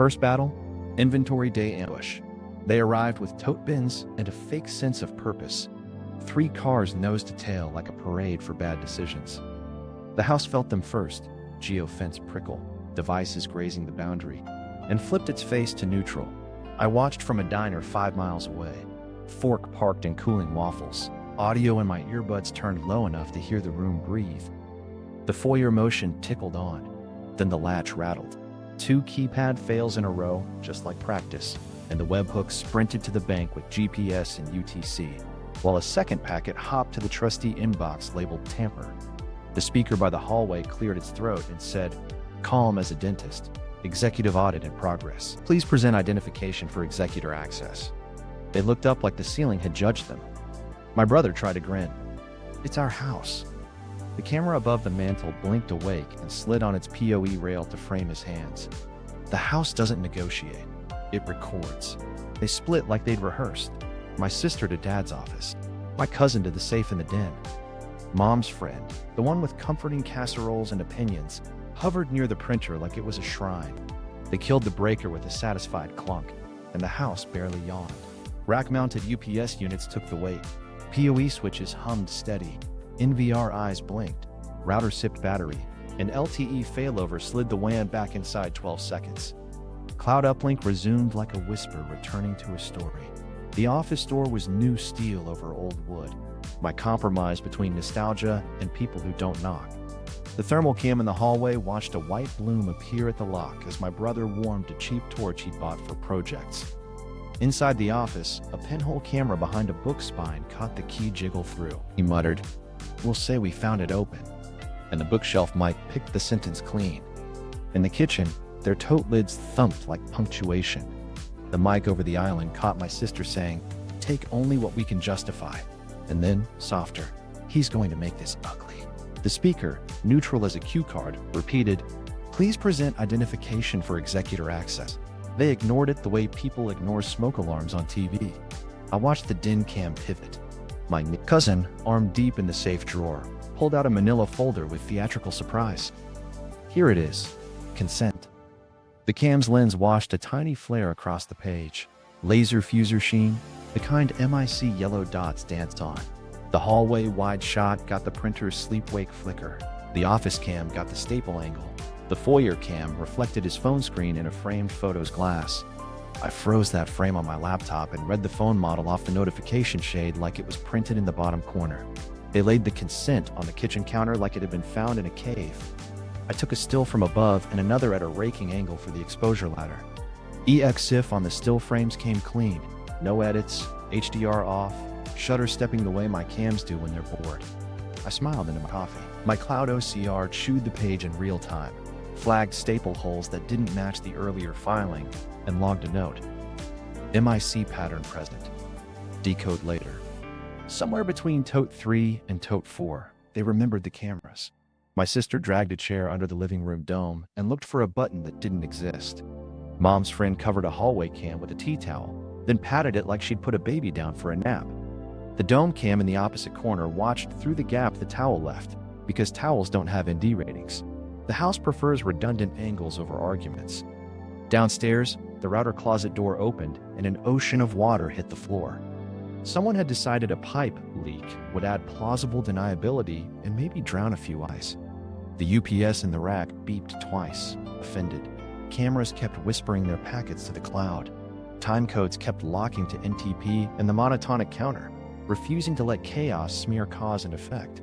First battle, inventory day ambush. They arrived with tote bins and a fake sense of purpose. 3 cars nose to tail like a parade for bad decisions. The house felt them first, geofence prickle, devices grazing the boundary, and flipped its face to neutral. I watched from a diner 5 miles away, fork parked in cooling waffles, audio in my earbuds turned low enough to hear the room breathe. The foyer motion tickled on, then the latch rattled. 2 keypad fails in a row, just like practice, and the webhook sprinted to the bank with GPS and UTC, while a second packet hopped to the trusty inbox labeled tamper. The speaker by the hallway cleared its throat and said, calm as a dentist, executive audit in progress. Please present identification for executor access. They looked up like the ceiling had judged them. My brother tried to grin. It's our house. The camera above the mantel blinked awake and slid on its PoE rail to frame his hands. The house doesn't negotiate. It records. They split like they'd rehearsed. My sister to Dad's office. My cousin to the safe in the den. Mom's friend, the one with comforting casseroles and opinions, hovered near the printer like it was a shrine. They killed the breaker with a satisfied clunk, and the house barely yawned. Rack-mounted UPS units took the weight. PoE switches hummed steady. NVR eyes blinked. Router sipped battery, and LTE failover slid the WAN back inside 12 seconds. Cloud uplink resumed like a whisper returning to a story. The office door was new steel over old wood. My compromise between nostalgia and people who don't knock. The thermal cam in the hallway watched a white bloom appear at the lock as my brother warmed a cheap torch he'd bought for projects. Inside the office, a pinhole camera behind a book spine caught the key jiggle through. He muttered, "We'll say we found it open." And the bookshelf mic picked the sentence clean. In the kitchen, their tote lids thumped like punctuation. The mic over the island caught my sister saying, "Take only what we can justify." And then, softer, "He's going to make this ugly." The speaker, neutral as a cue card, repeated, "Please present identification for executor access." They ignored it the way people ignore smoke alarms on TV. I watched the den cam pivot. My cousin, arm deep in the safe drawer, pulled out a manila folder with theatrical surprise. Here it is. Consent. The cam's lens washed a tiny flare across the page. Laser fuser sheen, the kind MIC yellow dots danced on. The hallway wide shot got the printer's sleep-wake flicker. The office cam got the staple angle. The foyer cam reflected his phone screen in a framed photo's glass. I froze that frame on my laptop and read the phone model off the notification shade like it was printed in the bottom corner. They laid the consent on the kitchen counter like it had been found in a cave. I took a still from above and another at a raking angle for the exposure ladder. EXIF on the still frames came clean. No edits, HDR off, shutter stepping the way my cams do when they're bored. I smiled into my coffee. My cloud OCR chewed the page in real time, flagged staple holes that didn't match the earlier filing, and logged a note. MIC pattern present. Decode later. Somewhere between tote 3 and tote 4, they remembered the cameras. My sister dragged a chair under the living room dome and looked for a button that didn't exist. Mom's friend covered a hallway cam with a tea towel, then patted it like she'd put a baby down for a nap. The dome cam in the opposite corner watched through the gap the towel left, because towels don't have ND ratings. The house prefers redundant angles over arguments. Downstairs, the router closet door opened and an ocean of water hit the floor. Someone had decided a pipe leak would add plausible deniability and maybe drown a few eyes. The UPS in the rack beeped twice, offended. Cameras kept whispering their packets to the cloud. Time codes kept locking to NTP and the monotonic counter, refusing to let chaos smear cause and effect.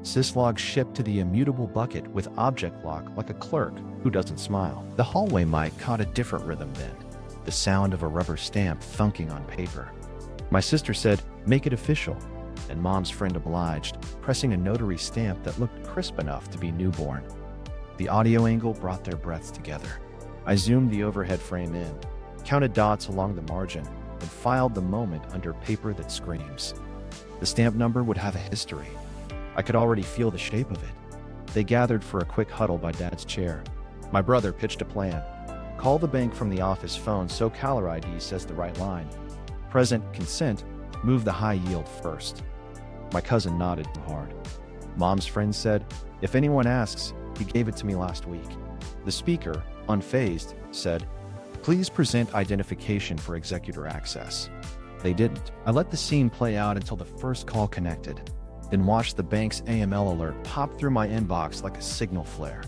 Syslog shipped to the immutable bucket with object lock like a clerk who doesn't smile. The hallway mic caught a different rhythm then, the sound of a rubber stamp thunking on paper. My sister said, "Make it official," and Mom's friend obliged, pressing a notary stamp that looked crisp enough to be newborn. The audio angle brought their breaths together. I zoomed the overhead frame in, counted dots along the margin, and filed the moment under paper that screams. The stamp number would have a history. I could already feel the shape of it. They gathered for a quick huddle by Dad's chair. My brother pitched a plan. Call the bank from the office phone so caller ID says the right line. Present consent, move the high yield first. My cousin nodded hard. Mom's friend said, "If anyone asks, he gave it to me last week." The speaker, unfazed, said, Please present identification for executor access. They didn't. I let the scene play out until the first call connected, then watched the bank's AML alert pop through my inbox like a signal flare.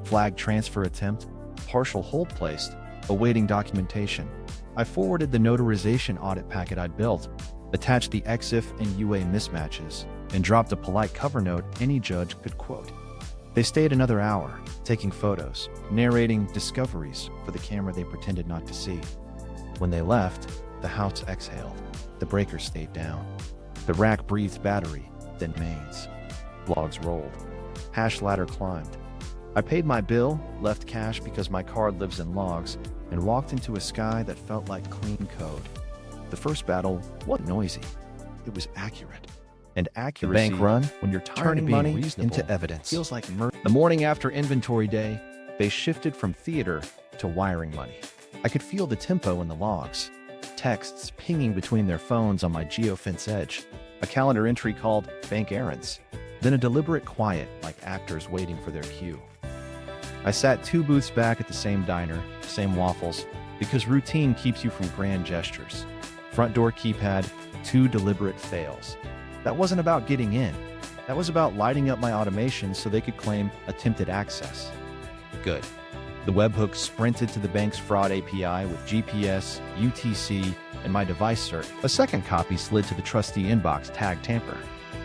Flag transfer attempt, partial hold placed, awaiting documentation. I forwarded the notarization audit packet I'd built, attached the EXIF and UA mismatches, and dropped a polite cover note any judge could quote. They stayed another hour, taking photos, narrating discoveries for the camera they pretended not to see. When they left, the house exhaled. The breakers stayed down. The rack breathed battery, then mains. Logs rolled. Hash ladder climbed. I paid my bill, left cash because my card lives in logs, and walked into a sky that felt like clean code. The first battle wasn't noisy. It was accurate. And accuracy, The bank run, when you're turning money into evidence, feels like the morning after inventory day, they shifted from theater to wiring money. I could feel the tempo in the logs. Texts pinging between their phones on my geofence edge. A calendar entry called bank errands. Then a deliberate quiet like actors waiting for their cue. I sat 2 booths back at the same diner, same waffles, because routine keeps you from grand gestures. Front door keypad, 2 deliberate fails. That wasn't about getting in. That was about lighting up my automation so they could claim attempted access. Good. The webhook sprinted to the bank's fraud API with GPS, UTC, and my device cert. A second copy slid to the trustee inbox tagged tamper.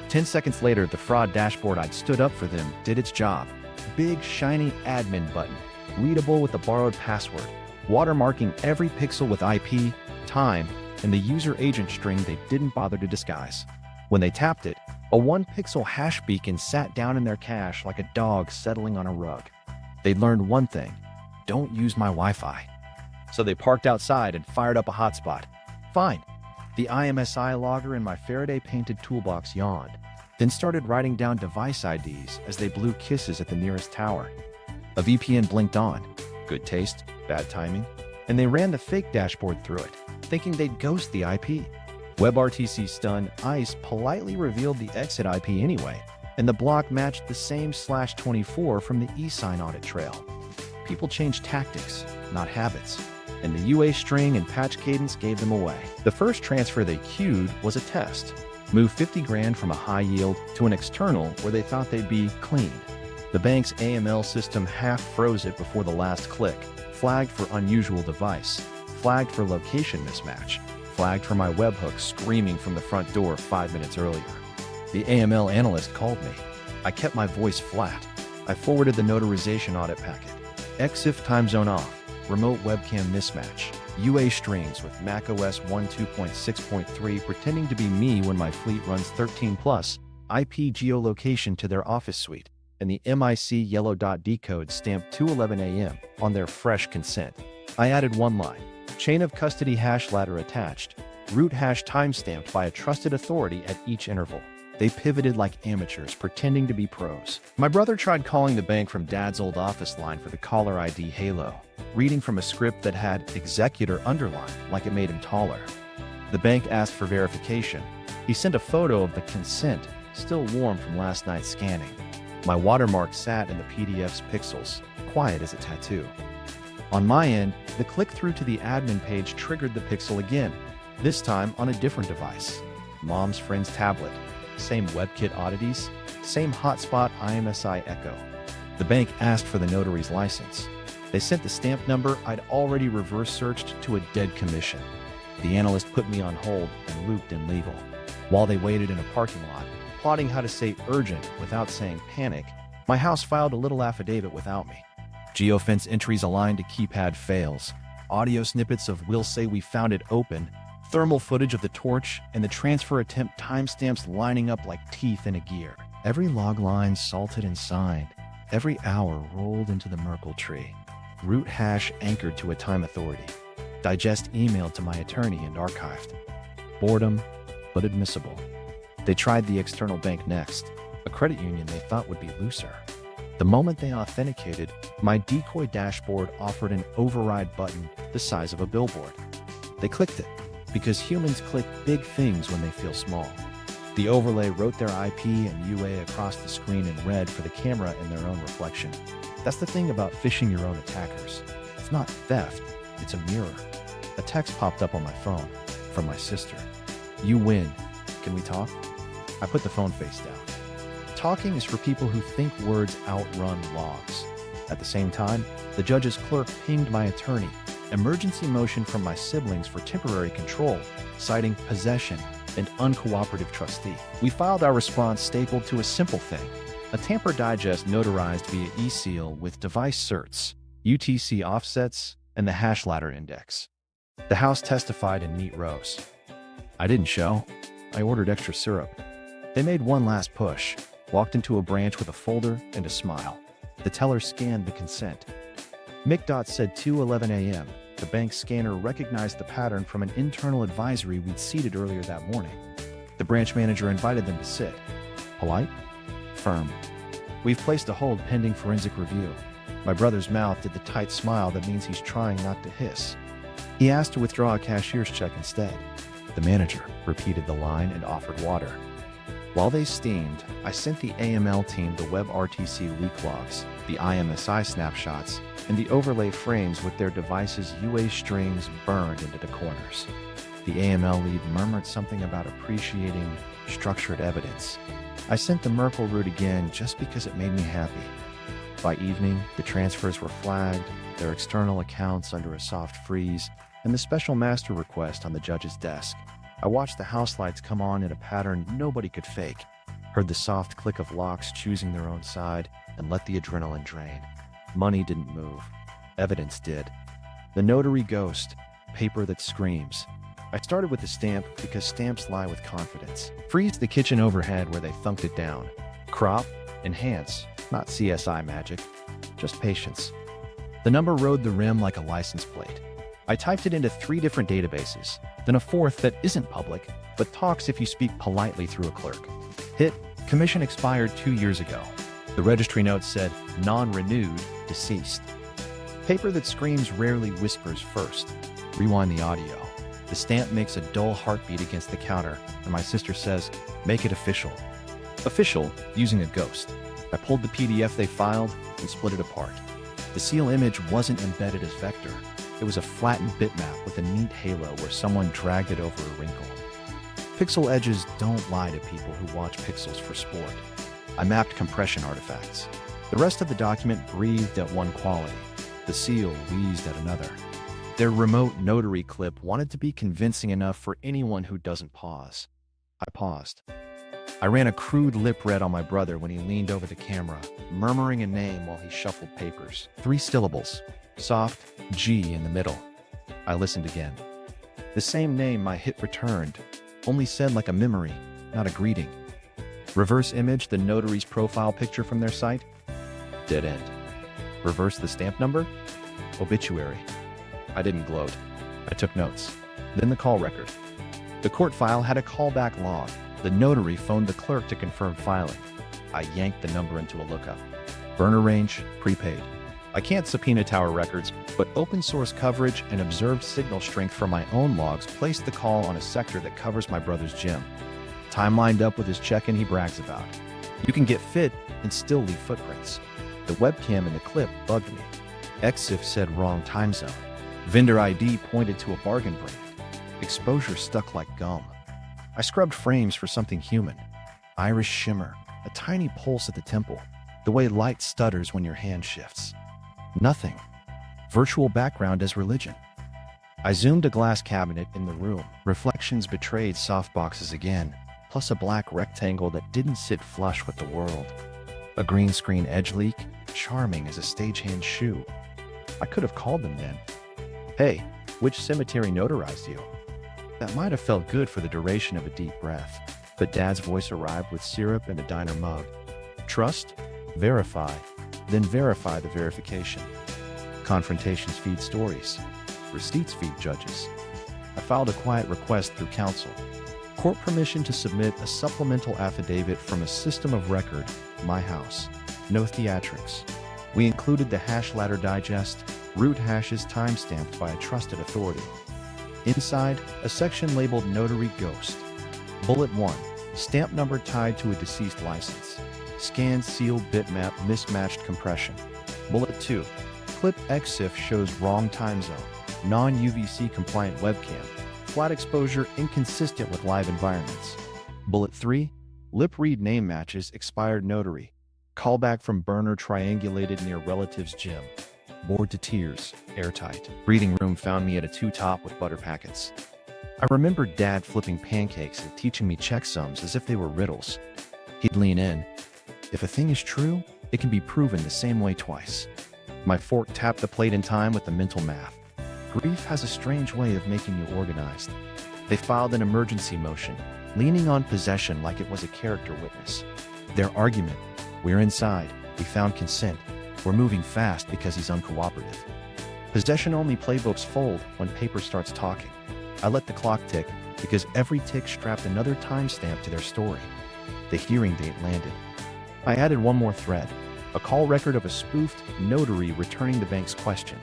10 seconds later, the fraud dashboard I'd stood up for them did its job. Big, shiny admin button, readable with a borrowed password, watermarking every pixel with IP, time, and the user-agent string they didn't bother to disguise. When they tapped it, a 1-pixel hash beacon sat down in their cache like a dog settling on a rug. They'd learned one thing: don't use my Wi-Fi. So they parked outside and fired up a hotspot. Fine. The IMSI logger in my Faraday-painted toolbox yawned, then started writing down device IDs as they blew kisses at the nearest tower. A VPN blinked on. Good taste, bad timing. And they ran the fake dashboard through it, thinking they'd ghost the IP. WebRTC stunned ICE politely revealed the exit IP anyway, and the block matched the same /24 from the eSign audit trail. People change tactics, not habits, and the UA string and patch cadence gave them away. The first transfer they queued was a test. Move 50 grand from a high yield to an external where they thought they'd be cleaned. The bank's AML system half froze it before the last click, flagged for unusual device, flagged for location mismatch, flagged for my webhook screaming from the front door 5 minutes earlier. The AML analyst called me. I kept my voice flat. I forwarded the notarization audit packet. EXIF time zone off, remote webcam mismatch, UA strings with macOS 12.6.3 pretending to be me when my fleet runs 13+, IP geolocation to their office suite, and the MIC yellow dot decode stamped 2:11 a.m. on their fresh consent. I added one line. Chain of custody hash ladder attached, root hash timestamped by a trusted authority at each interval. They pivoted like amateurs, pretending to be pros. My brother tried calling the bank from Dad's old office line for the caller ID halo, reading from a script that had executor underlined like it made him taller. The bank asked for verification. He sent a photo of the consent, still warm from last night's scanning. My watermark sat in the PDF's pixels, quiet as a tattoo. On my end, the click-through to the admin page triggered the pixel again, this time on a different device. Mom's friend's tablet. Same WebKit oddities, same hotspot IMSI echo. The bank asked for the notary's license. They sent the stamp number I'd already reverse-searched to a dead commission. The analyst put me on hold and looped in legal. While they waited in a parking lot, plotting how to say urgent without saying panic, my house filed a little affidavit without me. Geofence entries aligned to keypad fails, audio snippets of "we'll say we found it open," thermal footage of the torch, and the transfer attempt timestamps lining up like teeth in a gear. Every log line salted and signed, every hour rolled into the Merkle tree. Root hash anchored to a time authority. Digest emailed to my attorney and archived. Boredom, but admissible. They tried the external bank next, a credit union they thought would be looser. The moment they authenticated, my decoy dashboard offered an override button the size of a billboard. They clicked it, because humans click big things when they feel small. The overlay wrote their IP and UA across the screen in red for the camera and their own reflection. That's the thing about phishing your own attackers. It's not theft, It's a mirror. A text popped up on my phone from my sister. "You win. Can we talk?" I put the phone face down. Talking is for people who think words outrun laws. At the same time, the judge's clerk pinged my attorney. Emergency motion from my siblings for temporary control, citing possession and uncooperative trustee. We filed our response stapled to a simple thing: a tamper digest notarized via e-seal with device certs, UTC offsets, and the hash ladder index. The House testified in neat rows. I didn't show. I ordered extra syrup. They made one last push, walked into a branch with a folder and a smile. The teller scanned the consent. McDot said 2:11 a.m. The bank scanner recognized the pattern from an internal advisory we'd seated earlier that morning. The branch manager invited them to sit. Polite? Firm. "We've placed a hold pending forensic review." My brother's mouth did the tight smile that means he's trying not to hiss. He asked to withdraw a cashier's check instead. The manager repeated the line and offered water. While they steamed, I sent the AML team the WebRTC leak logs, the IMSI snapshots, and the overlay frames with their devices' UA strings burned into the corners. The AML lead murmured something about appreciating structured evidence. I sent the Merkle route again just because it made me happy. By evening, the transfers were flagged, their external accounts under a soft freeze, and the special master request on the judge's desk. I watched the house lights come on in a pattern nobody could fake, heard the soft click of locks choosing their own side, and let the adrenaline drain. Money didn't move. Evidence did. The notary ghost, paper that screams. I started with the stamp because stamps lie with confidence. Freeze the kitchen overhead where they thunked it down. Crop, enhance, not CSI magic, just patience. The number rode the rim like a license plate. I typed it into 3 different databases, then a 4th that isn't public, but talks if you speak politely through a clerk. Hit, commission expired 2 years ago. The registry note said, non-renewed, deceased. Paper that screams rarely whispers first. Rewind the audio. The stamp makes a dull heartbeat against the counter, and my sister says, "Make it official." Official, using a ghost. I pulled the PDF they filed and split it apart. The seal image wasn't embedded as vector. It was a flattened bitmap with a neat halo where someone dragged it over a wrinkle. Pixel edges don't lie to people who watch pixels for sport. I mapped compression artifacts. The rest of the document breathed at one quality. The seal wheezed at another. Their remote notary clip wanted to be convincing enough for anyone who doesn't pause. I paused. I ran a crude lip read on my brother when he leaned over the camera, murmuring a name while he shuffled papers. 3 syllables. Soft G in the middle. I listened again. The same name my hit returned, only said like a memory, not a greeting. Reverse image the notary's profile picture from their site. Dead end. Reverse the stamp number. Obituary. I didn't gloat. I took notes. Then the call record. The court file had a callback log. The notary phoned the clerk to confirm filing. I yanked the number into a lookup. Burner range, prepaid. I can't subpoena tower records, but open source coverage and observed signal strength from my own logs placed the call on a sector that covers my brother's gym. Time lined up with his check-in he brags about. You can get fit and still leave footprints. The webcam in the clip bugged me. EXIF said wrong time zone. Vendor ID pointed to a bargain brand. Exposure stuck like gum. I scrubbed frames for something human. Iris shimmer, a tiny pulse at the temple, the way light stutters when your hand shifts. Nothing. Virtual background as religion. I zoomed a glass cabinet in the room. Reflections betrayed softboxes again, plus a black rectangle that didn't sit flush with the world. A green screen edge leak, charming as a stagehand shoe. I could have called them then. Hey, which cemetery notarized you? That might have felt good for the duration of a deep breath, but Dad's voice arrived with syrup and a diner mug. Trust, verify, then verify the verification. Confrontations feed stories. Receipts feed judges. I filed a quiet request through counsel. Court permission to submit a supplemental affidavit from a system of record, my house. No theatrics. We included the hash ladder digest, root hashes timestamped by a trusted authority. Inside, a section labeled Notary Ghost. Bullet 1, stamp number tied to a deceased license. Scanned sealed bitmap mismatched compression. Bullet 2, clip EXIF shows wrong time zone. non-UVC compliant webcam, flat exposure inconsistent with live environments. Bullet 3, lip read name matches, expired notary, callback from burner triangulated near relative's gym, bored to tears, airtight. Breathing room found me at a two-top with butter packets. I remember Dad flipping pancakes and teaching me checksums as if they were riddles. He'd lean in. If a thing is true, it can be proven the same way twice. My fork tapped the plate in time with the mental math. Grief has a strange way of making you organized. They filed an emergency motion, leaning on possession like it was a character witness. Their argument: we're inside, we found consent, we're moving fast because he's uncooperative. Possession-only playbooks fold when paper starts talking. I let the clock tick because every tick strapped another timestamp to their story. The hearing date landed. I added one more thread, a call record of a spoofed notary returning the bank's question.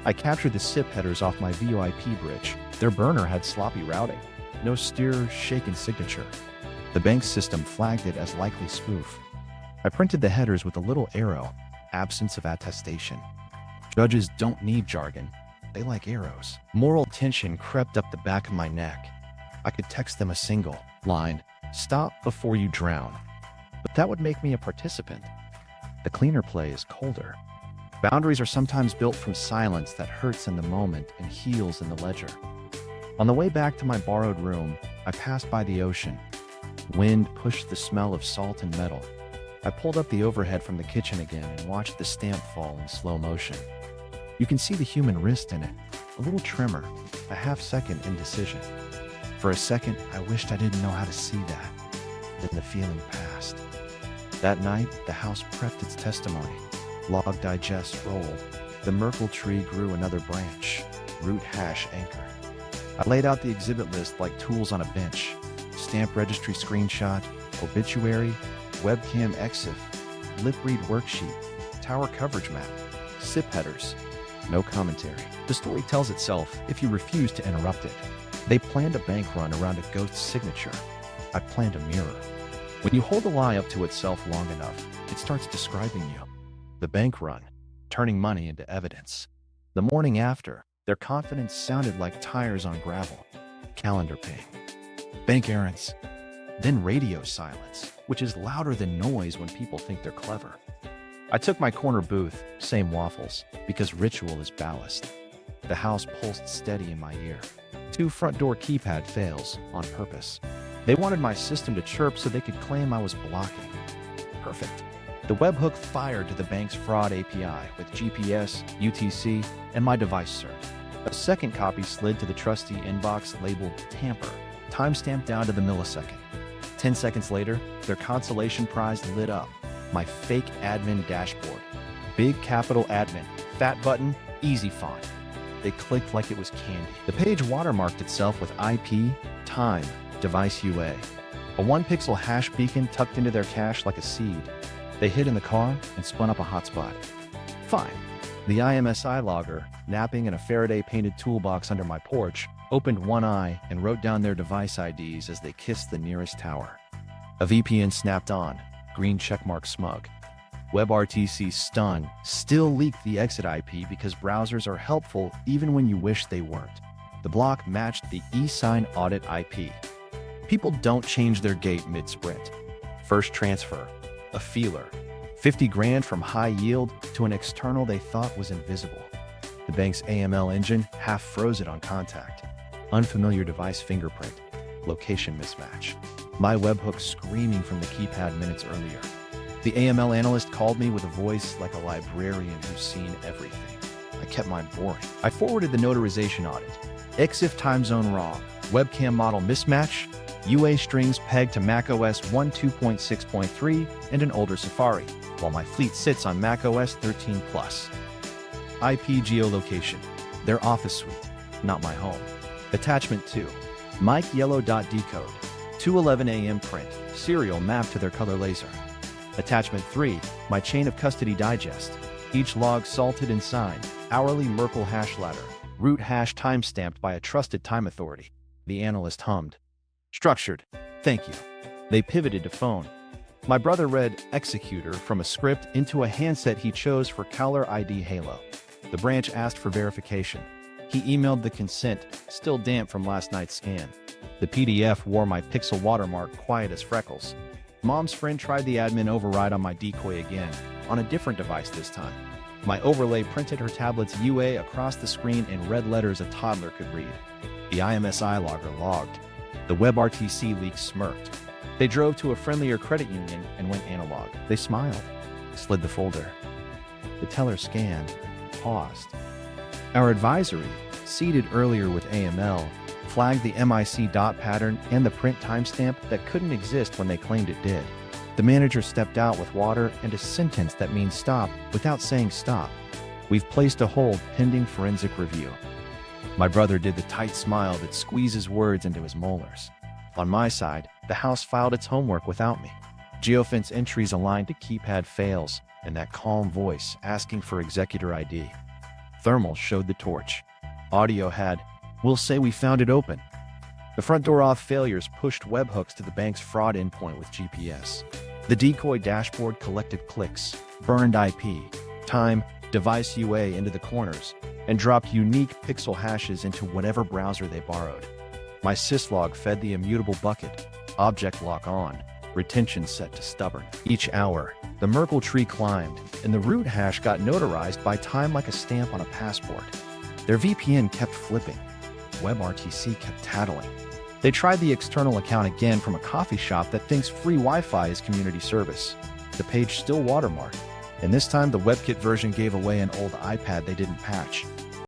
I captured the SIP headers off my VoIP bridge. Their burner had sloppy routing, no stir, shaken signature. The bank's system flagged it as likely spoof. I printed the headers with a little arrow, absence of attestation. Judges don't need jargon. They like arrows. Moral tension crept up the back of my neck. I could text them a single line, "Stop before you drown." But that would make me a participant. The cleaner play is colder. Boundaries are sometimes built from silence that hurts in the moment and heals in the ledger. On the way back to my borrowed room, I passed by the ocean. Wind pushed the smell of salt and metal. I pulled up the overhead from the kitchen again and watched the stamp fall in slow motion. You can see the human wrist in it, a little tremor, a half-second indecision. For a second, I wished I didn't know how to see that. Then the feeling passed. That night, the house prepped its testimony. Log digest rolled. The myrtle tree grew another branch. Root hash anchor. I laid out the exhibit list like tools on a bench. Stamp registry screenshot, obituary, webcam exif, lip read worksheet, tower coverage map, SIP headers. No commentary. The story tells itself if you refuse to interrupt it. They planned a bank run around a ghost's signature. I planned a mirror. When you hold a lie up to itself long enough, it starts describing you. The bank run, turning money into evidence. The morning after, their confidence sounded like tires on gravel. Calendar ping. Bank errands. Then radio silence, which is louder than noise when people think they're clever. I took my corner booth, same waffles, because ritual is ballast. The house pulsed steady in my ear. 2 front door keypad fails, on purpose. They wanted my system to chirp so they could claim I was blocking. Perfect. The webhook fired to the bank's fraud API with GPS, UTC, and my device cert. A second copy slid to the trustee inbox labeled tamper, timestamped down to the millisecond. 10 seconds later, their consolation prize lit up. My fake admin dashboard. Big capital admin, fat button, easy font. They clicked like it was candy. The page watermarked itself with IP, time, device UA. A 1-pixel hash beacon tucked into their cache like a seed. They hid in the car and spun up a hotspot. Fine. The IMSI logger, napping in a Faraday-painted toolbox under my porch, opened one eye and wrote down their device IDs as they kissed the nearest tower. A VPN snapped on, green checkmark smug. WebRTC stun still leaked the exit IP because browsers are helpful even when you wish they weren't. The block matched the eSign audit IP. People don't change their gate mid-sprint. First transfer, a feeler. 50 grand from high yield to an external they thought was invisible. The bank's AML engine half froze it on contact. Unfamiliar device fingerprint. Location mismatch. My webhook screaming from the keypad minutes earlier. The AML analyst called me with a voice like a librarian who's seen everything. I kept mine boring. I forwarded the notarization audit. EXIF time zone wrong. Webcam model mismatch. UA strings pegged to macOS 1.2.6.3 and an older Safari, while my fleet sits on macOS 13+. IP geolocation. Their office suite, not my home. Attachment 2. Mike yellow.decode. 2:11 a.m. print. Serial mapped to their color laser. Attachment 3. My chain of custody digest. Each log salted and signed. Hourly Merkle hash ladder. Root hash timestamped by a trusted time authority. The analyst hummed. Structured. Thank you. They pivoted to phone. My brother read executor from a script into a handset he chose for caller ID Halo. The branch asked for verification. He emailed the consent, still damp from last night's scan. The PDF wore my pixel watermark quiet as freckles. Mom's friend tried the admin override on my decoy again, on a different device this time. My overlay printed her tablet's UA across the screen in red letters a toddler could read. The IMSI logger logged. The WebRTC leak smirked. They drove to a friendlier credit union and went analog. They smiled, slid the folder. The teller scanned, paused. Our advisory, seeded earlier with AML, flagged the MIC dot pattern and the print timestamp that couldn't exist when they claimed it did. The manager stepped out with water and a sentence that means stop without saying stop. We've placed a hold pending forensic review. My brother did the tight smile that squeezes words into his molars. On my side, the house filed its homework without me. Geofence entries aligned to keypad fails and that calm voice asking for executor ID. Thermal showed the torch. Audio had, "We'll say we found it open." The front door auth failures pushed webhooks to the bank's fraud endpoint with GPS. The decoy dashboard collected clicks, burned IP, time, device UA into the corners, and dropped unique pixel hashes into whatever browser they borrowed. My syslog fed the immutable bucket, object lock on, retention set to stubborn. Each hour, the Merkle tree climbed, and the root hash got notarized by time like a stamp on a passport. Their VPN kept flipping. WebRTC kept tattling. They tried the external account again from a coffee shop that thinks free Wi-Fi is community service. The page still watermarked, and this time the WebKit version gave away an old iPad they didn't patch.